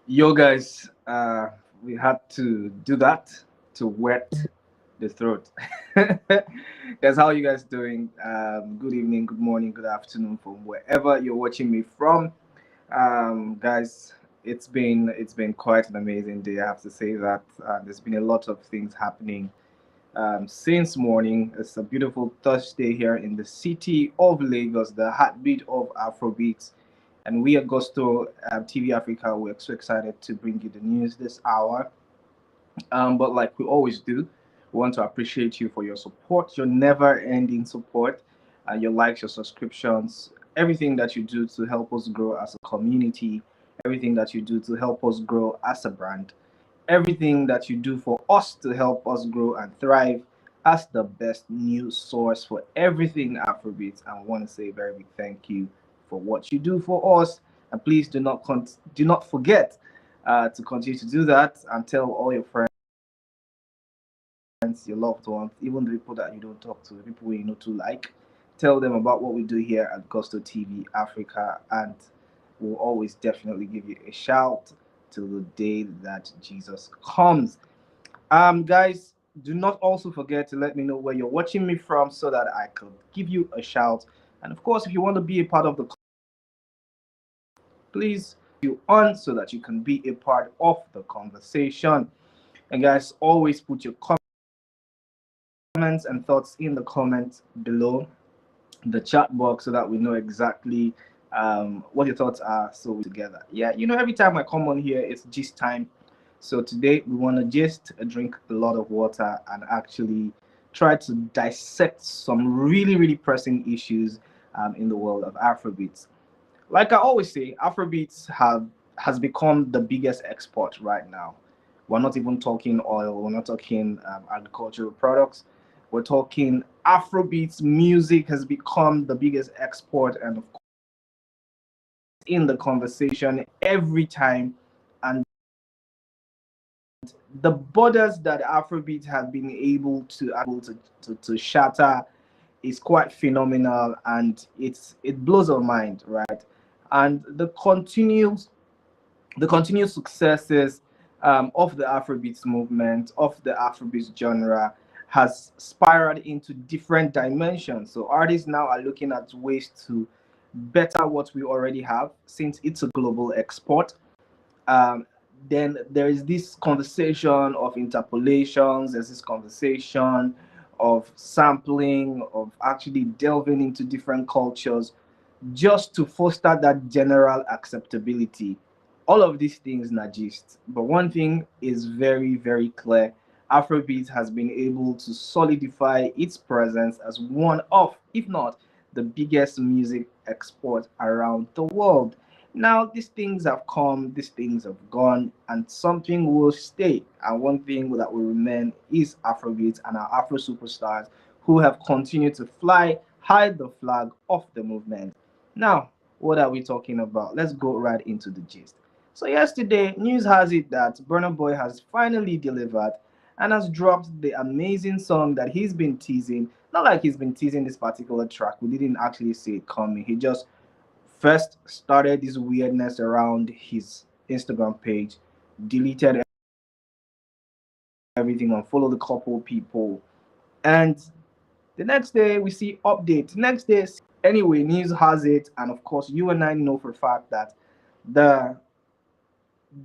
Yo, guys, we had to do that to wet the throat. Guys, how are you guys doing? Good evening, good morning, good afternoon from wherever you're watching me from. Guys, it's been quite an amazing day. I have to say that there's been a lot of things happening since morning. It's a beautiful Thursday here in the city of Lagos, the heartbeat of Afrobeats. And we at Gusto TV Africa, we're so excited to bring you the news this hour. But like we always do, we want to appreciate you for your support, your never ending support, your likes, your subscriptions, everything that you do to help us grow as a community, everything that you do to help us grow as a brand, everything that you do for us to help us grow and thrive as the best news source for everything Afrobeats. And I want to say a very big thank you for what you do for us. And please do not forget to continue to do that and tell all your friends, your loved ones, even the people that you don't talk to, the people you know to like. Tell them about what we do here at Gusto TV Africa, and we'll always definitely give you a shout till the day that Jesus comes. Guys, do not also forget to let me know where you're watching me from so that I could give you a shout. And of course, if you want to be a part of the please you on so that you can be a part of the conversation. And guys, always put your comments and thoughts in the comments below the chat box so that we know exactly what your thoughts are. So we together. Yeah, every time I come on here, it's gist time. So today we want to just drink a lot of water and actually try to dissect some really, really pressing issues in the world of Afrobeats. Like I always say, Afrobeats have has become the biggest export right now. We're not even talking oil. We're not talking agricultural products. We're talking Afrobeats music has become the biggest export, and of course, in the conversation every time. And the borders that Afrobeat have been able to shatter is quite phenomenal, and it blows our mind, right? And the continued successes of the Afrobeats movement, of the Afrobeats genre, has spiraled into different dimensions. So artists now are looking at ways to better what we already have, since it's a global export. um, then there is this conversation of interpolations, there's this conversation of sampling, of actually delving into different cultures just to foster that general acceptability. All of these things not just, but one thing is very, very clear. Afrobeat has been able to solidify its presence as one of, if not the biggest music export around the world. Now, these things have come, these things have gone, and something will stay. And one thing that will remain is Afrobeat and our Afro superstars who have continued to fly high the flag of the movement. Now, what are we talking about? Let's go right into the gist. So, yesterday, news has it that Burna Boy has finally delivered and has dropped the amazing song that he's been teasing. Not like he's been teasing this particular track, we didn't actually see it coming. He just first started this weirdness around his Instagram page, deleted everything, unfollowed a couple people, and the next day we see update. Next day, anyway, news has it, and of course, you and I know for a fact that the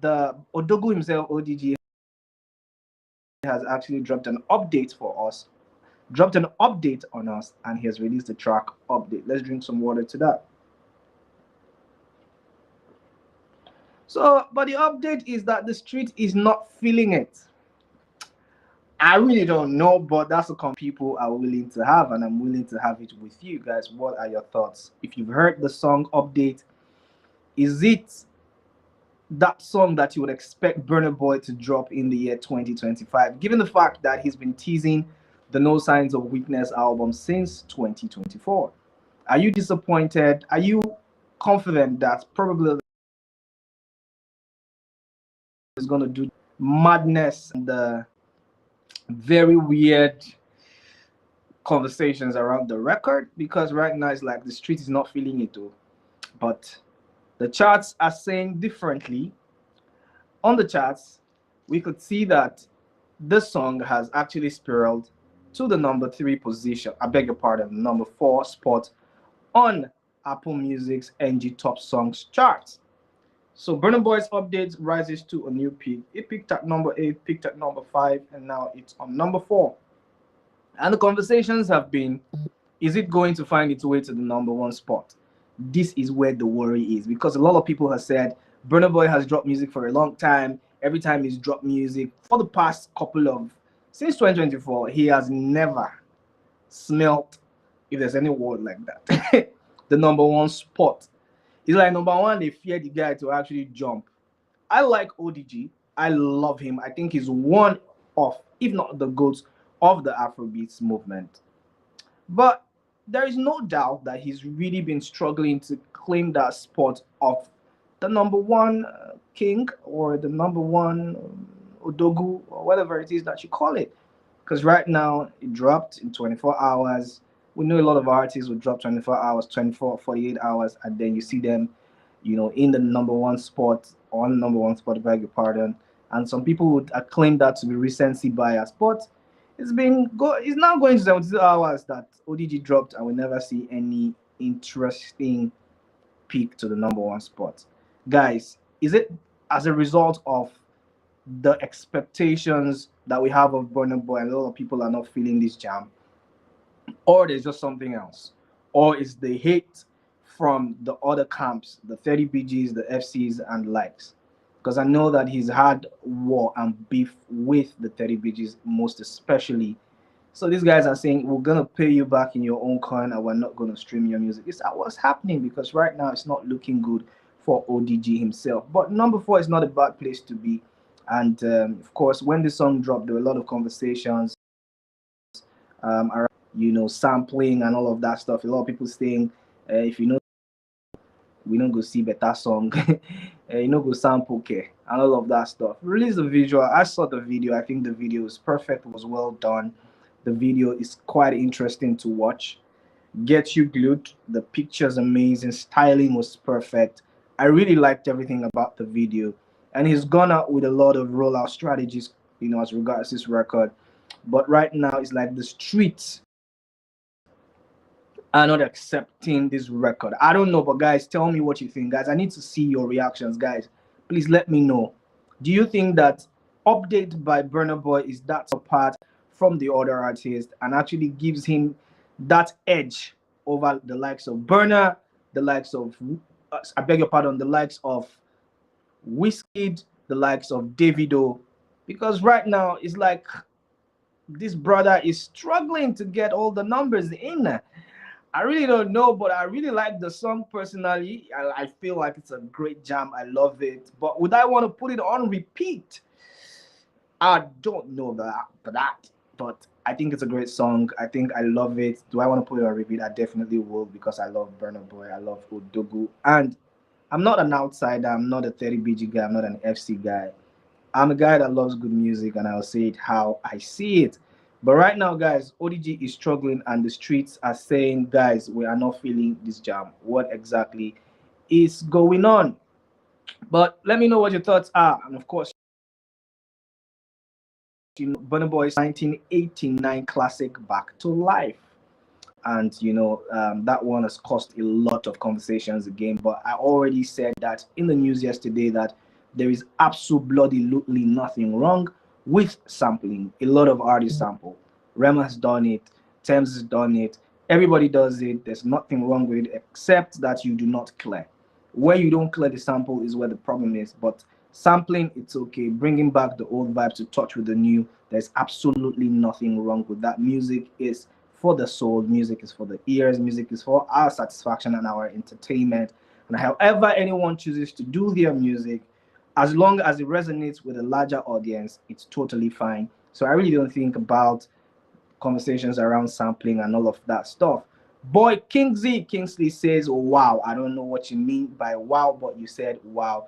the Odogu himself, ODG, has actually dropped an update for us, dropped an update on us, and he has released the track update. Let's drink some water to that. So, but the update is that the street is not feeling it. I really don't know, but that's the kind people are willing to have, and I'm willing to have it with you guys. What are your thoughts? If you've heard the song update, is it that song that you would expect Burna Boy to drop in the year 2025, given the fact that he's been teasing the No Signs of Weakness album since 2024? Are you disappointed? Are you confident that probably is going to do madness and the very weird conversations around the record? Because right now it's like the street is not feeling it though, but the charts are saying differently. On the charts, we could see that this song has actually spiraled to the number 3 position. I beg your pardon, number 4 spot on Apple Music's NG Top Songs charts. So Burna Boy's update rises to a new peak. It peaked at number 8, peaked at number 5, and now it's on number 4. And the conversations have been, is it going to find its way to the number 1 spot? This is where the worry is, because a lot of people have said Burna Boy has dropped music for a long time. Every time he's dropped music for the past couple of, since 2024, he has never smelt, if there's any word like that, the number 1 spot. It's like number 1, they fear the guy to actually jump. I like ODG. I love him. I think he's one of, if not the GOAT of the Afrobeats movement. But there is no doubt that he's really been struggling to claim that spot of the number 1 king, or the number 1 Odogu, or whatever it is that you call it. Because right now it dropped in 24 hours. We know a lot of artists will drop 24 hours, 24, 48 hours, and then you see them, in the number 1 spot, on number 1 spot, beg your pardon. And some people would claim that to be recency bias, but it's now going to 72 hours that ODG dropped, and we never see any interesting peak to the number 1 spot. Guys, is it as a result of the expectations that we have of Burna Boy, and a lot of people are not feeling this jam, or there's just something else, or is the hate from the other camps, the 30 BGs, the FCs, and likes? Because I know that he's had war and beef with the 30 BGs, most especially. So these guys are saying, we're gonna pay you back in your own coin, and we're not gonna stream your music. Is that what's happening? Because right now it's not looking good for ODG himself. But number 4 is not a bad place to be. And of course, when the song dropped, there were a lot of conversations around, sampling and all of that stuff. A lot of people saying, if we don't go see better song, go sample care and all of that stuff. Release the visual. I saw the video. I think the video is perfect. It was well done. The video is quite interesting to watch. Gets you glued. The picture's amazing. Styling was perfect. I really liked everything about the video. And he's gone out with a lot of rollout strategies, as regards this record. But right now, it's like the streets are not accepting this record. I don't know, but guys, tell me what you think. Guys, I need to see your reactions, guys. Please let me know. Do you think that update by Burna Boy is that apart from the other artists and actually gives him that edge over the likes of Burna, the likes of, I beg your pardon, the likes of Wizkid, the likes of Davido? Because right now it's like this brother is struggling to get all the numbers in. I really don't know, but I really like the song personally. I feel like it's a great jam. I love it. But would I want to put it on repeat? I don't know that. But I think it's a great song. I think I love it. Do I want to put it on repeat? I definitely will, because I love Burna Boy. I love Odogu. And I'm not an outsider. I'm not a 30 BG guy. I'm not an FC guy. I'm a guy that loves good music, and I'll say it how I see it. But right now, guys, ODG is struggling, and the streets are saying, guys, we are not feeling this jam. What exactly is going on? But let me know what your thoughts are. And of course, Burna Boy's 1989 classic Back to Life. And that one has caused a lot of conversations again. But I already said that in the news yesterday that there is absolutely nothing wrong with sampling. A lot of artists sample. Rema has done it. Thames has done it. Everybody does it. There's nothing wrong with it, except that you do not clear. Where you don't clear the sample is where the problem is. But sampling, it's okay. Bringing back the old vibes to touch with the new, there's absolutely nothing wrong with that. Music is for the soul. Music is for the ears. Music is for our satisfaction and our entertainment. And however anyone chooses to do their music, as long as it resonates with a larger audience, it's totally fine. So I really don't think about conversations around sampling and all of that stuff. Boy Kingsley says, oh, wow. I don't know what you mean by wow, but you said wow.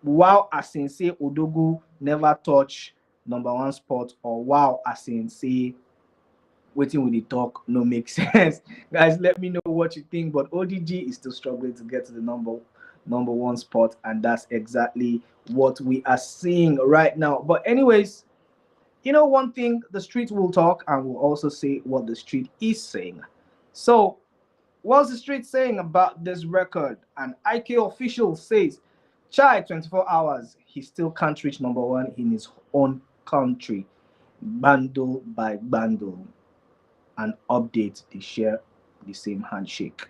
Wow as in say Odogu never touch number 1 spot, or wow as in say waiting with the talk no make sense. Guys, let me know what you think. But ODG is still struggling to get to the number one spot, and that's exactly what we are seeing right now. But anyways, one thing, the street will talk and will also say what the street is saying. So what's the street saying about this record? An IK official says, Chai 24 hours, he still can't reach number one in his own country. Bundle by bundle. An update, they share the same handshake.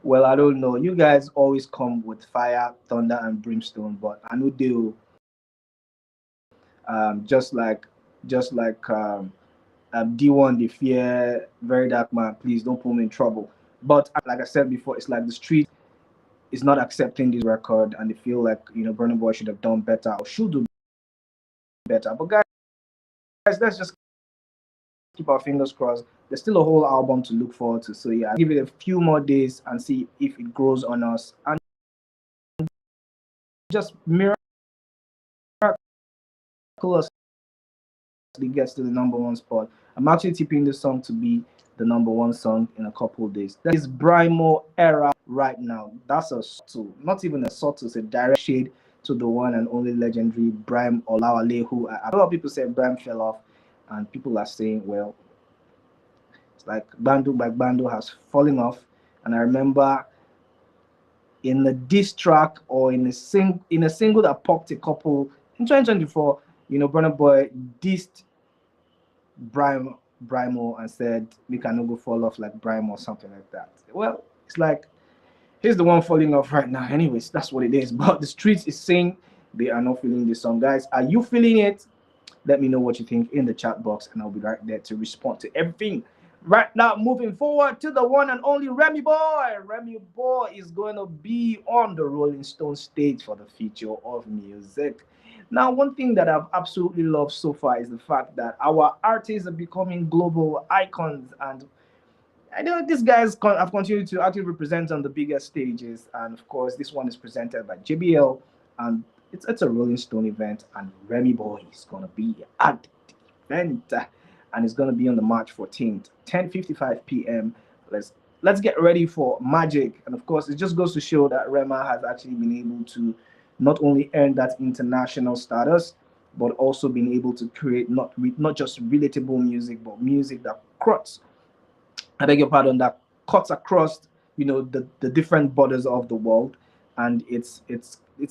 Well, I don't know. You guys always come with fire, thunder, and brimstone, but I know they'll just like D1, the fear, very dark man. Please don't put me in trouble. But like I said before, it's like the street is not accepting this record, and they feel like Burna Boy should have done better or should do better. But guys, let's just keep our fingers crossed. There's still a whole album to look forward to. So yeah, give it a few more days and see if it grows on us, and just miraculously gets to the number one spot. I'm actually tipping this song to be the number one song in a couple of days. That is Brimo era right now. That's a subtle, not even a subtle, it's a direct shade to the one and only legendary Brime Olawale, who a lot of people say Brime fell off, and people are saying, well, it's like Bando by Bando has fallen off. And I remember in the diss track or in a single that popped a couple in 2024, Burna Boy dissed Brimo and said we cannot go fall off like Brimo or something like that. Well, it's like he's the one falling off right now. Anyways, that's what it is. But the streets is saying they are not feeling this song. Guys, are you feeling it? Let me know what you think in the chat box, and I'll be right there to respond to everything. Right now, moving forward to the one and only Remy Boy. Remy Boy is going to be on the Rolling Stone stage for the future of music. Now, one thing that I've absolutely loved so far is the fact that our artists are becoming global icons, and I know these guys have continued to actually represent on the biggest stages, and of course, this one is presented by JBL, and it's a Rolling Stone event, and Remy Boy is gonna be at the event, and it's gonna be on the March 14th, 10:55 p.m. Let's get ready for magic, and of course, it just goes to show that Rema has actually been able to not only earn that international status, but also been able to create not just relatable music, but music that cuts I beg your pardon, that cuts across, the different borders of the world, and its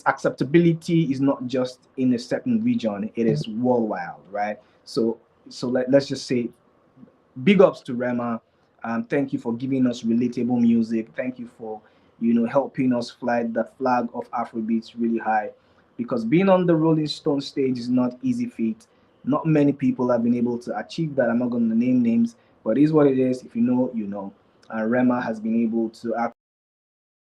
acceptability is not just in a certain region; it is worldwide, right? So let's just say big ups to Rema. Thank you for giving us relatable music. Thank you for helping us fly the flag of Afrobeats really high, because being on the Rolling Stone stage is not easy feat. Not many people have been able to achieve that. I'm not going to name names, but it is what it is. If you know, you know. And Rema has been able to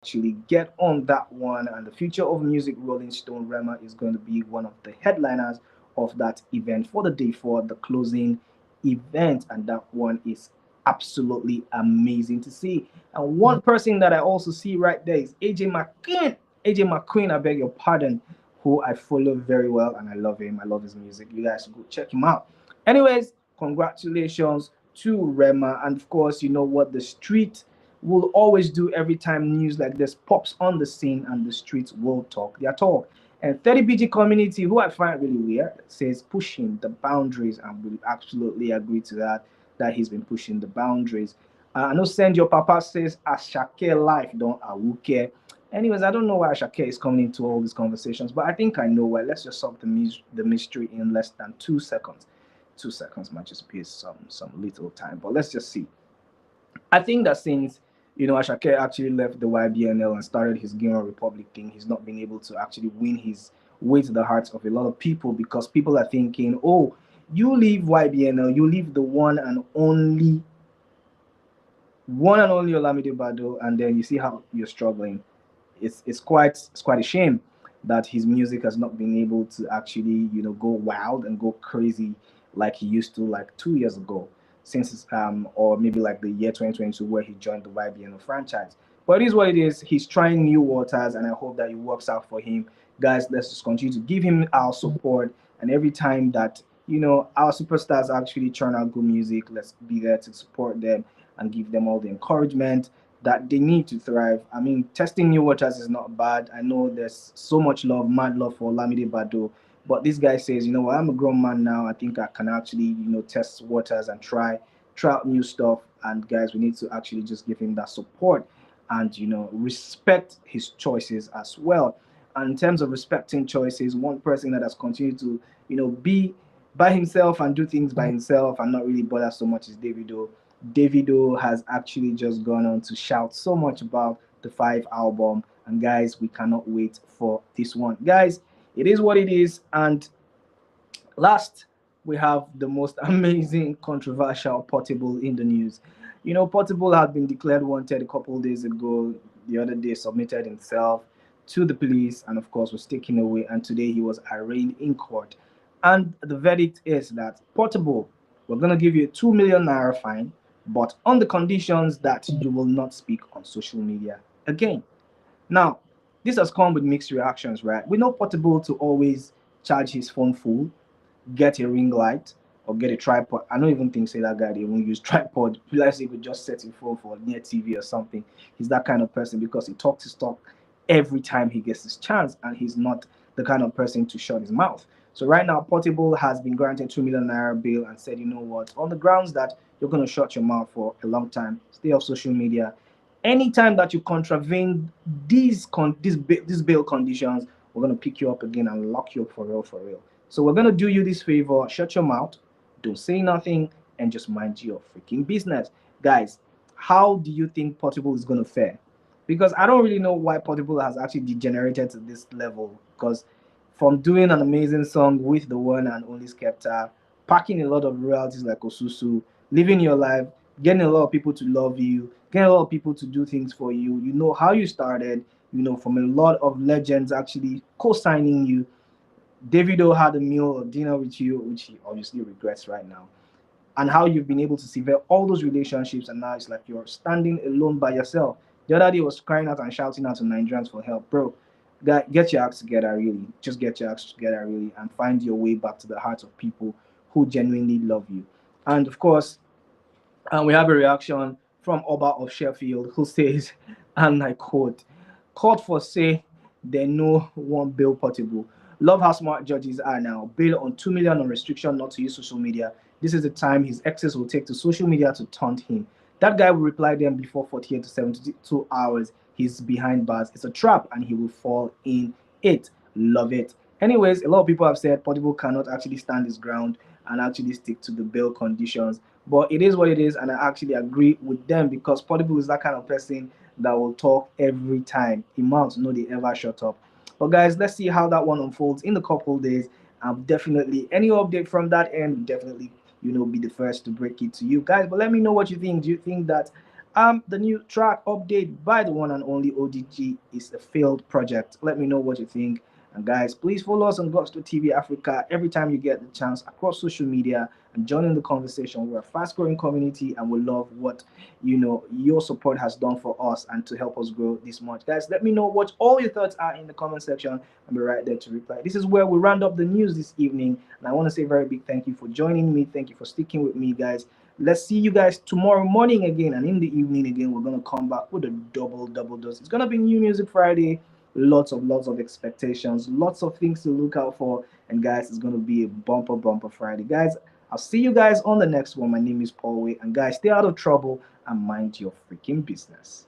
actually get on that one. And the future of music, Rolling Stone, Rema is going to be one of the headliners of that event for the day for the closing event. And that one is absolutely amazing to see. And one person that I also see right there is AJ McQueen. AJ McQueen, I beg your pardon, who I follow very well and I love him. I love his music. You guys should go check him out. Anyways, congratulations to Rema. And of course, you know what the street will always do every time news like this pops on the scene, and the streets will talk their talk. And 30BG community, who I find really weird, says pushing the boundaries, and we absolutely agree to that he's been pushing the boundaries. I know Send Your Papa says Ashake life don't awuke. Anyways, I don't know why Ashake is coming into all these conversations, but I think I know why. Let's just solve the mystery in less than 2 seconds. 2 seconds might just be some little time, but let's just see. I think that since Ashake actually left the YBNL and started his Gilmore Republic thing, he's not been able to actually win his way to the hearts of a lot of people, because people are thinking, oh, you leave YBNL, you leave the one and only Olamide Bado, and then you see how you're struggling. It's quite a shame that his music has not been able to actually go wild and go crazy like he used to like 2 years ago, since or maybe like the year 2022 where he joined the YBNO franchise. But it is what it is. He's trying new waters, and I hope that it works out for him. Guys, let's just continue to give him our support, and every time that our superstars actually churn out good music. Let's be there to support them and give them all the encouragement that they need to thrive. I mean, testing new waters is not bad. I know there's so much love, mad love for Lamide Bado, but this guy says, you know what, I'm a grown man now. I think I can actually, test waters and try out new stuff. And guys, we need to actually just give him that support and respect his choices as well. And in terms of respecting choices, one person that has continued to be by himself and do things by himself and not really bother so much is Davido. Davido has actually just gone on to shout so much about the Five album, and guys, we cannot wait for this one. Guys, it is what it is, and last, we have the most amazing, controversial Portable in the news. Portable had been declared wanted a couple days ago. The other day, submitted himself to the police and, of course, was taken away. And today, he was arraigned in court. And the verdict is that Portable, we're going to give you a 2 million naira fine, but on the conditions that you will not speak on social media again. Now, this has come with mixed reactions, right? We know Portable to always charge his phone full, get a ring light or get a tripod. I don't even think say that guy they won't use tripod. Let's say he could just set his phone for near TV or something. He's that kind of person because he talks his talk every time he gets his chance, and he's not the kind of person to shut his mouth. So right now, Portable has been granted 2 million naira bail and said, you know what, on the grounds that you're going to shut your mouth for a long time, stay off social media. Anytime that you contravene these bail conditions, we're going to pick you up again and lock you up for real, for real. So we're going to do you this favor: shut your mouth, don't say nothing, and just mind your freaking business. Guys, how do you think Portable is going to fare? Because I don't really know why Portable has actually degenerated to this level. Because from doing an amazing song with the one and only Skepta, packing a lot of royalties like Osusu, living your life, getting a lot of people to love you, getting a lot of people to do things for you. You know how you started, from a lot of legends actually co-signing you. Davido had a meal or dinner with you, which he obviously regrets right now, and how you've been able to sever all those relationships, and now it's like you're standing alone by yourself. The other day was crying out and shouting out to Nigerians for help, bro. Get your acts together, really. Just get your acts together, really, and find your way back to the hearts of people who genuinely love you. And of course, and we have a reaction from Oba of Sheffield who says, and I quote, court for say they no one bail Portable. Love how smart judges are now. Bail on 2 million on restriction not to use social media. This is the time his exes will take to social media to taunt him. That guy will reply them before 48 to 72 hours. He's behind bars. It's a trap and he will fall in it. Love it. Anyways, a lot of people have said Portable cannot actually stand his ground and actually stick to the bail conditions. But it is what it is, and I actually agree with them because Portable is that kind of person that will talk every time. He mouths no they ever shut up. But guys, let's see how that one unfolds in the couple days. Definitely any update from that end, definitely be the first to break it to you guys. But let me know what you think. Do you think that the new track update by the one and only ODG is a failed project? Let me know what you think. And guys, please follow us on Gospel TV Africa every time you get the chance across social media and join in the conversation. We're a fast growing community and we love what your support has done for us and to help us grow this much. Guys, let me know what all your thoughts are in the comment section. I'll be right there to reply. This is where we round up the news this evening. And I want to say a very big thank you for joining me. Thank you for sticking with me, guys. Let's see you guys tomorrow morning again, and in the evening again. We're gonna come back with a double dose. It's gonna be New Music Friday. Lots of expectations, lots of things to look out for, and guys, it's gonna be a bumper Friday. Guys, I'll see you guys on the next one. My name is Paul Way, and guys, stay out of trouble and mind your freaking business.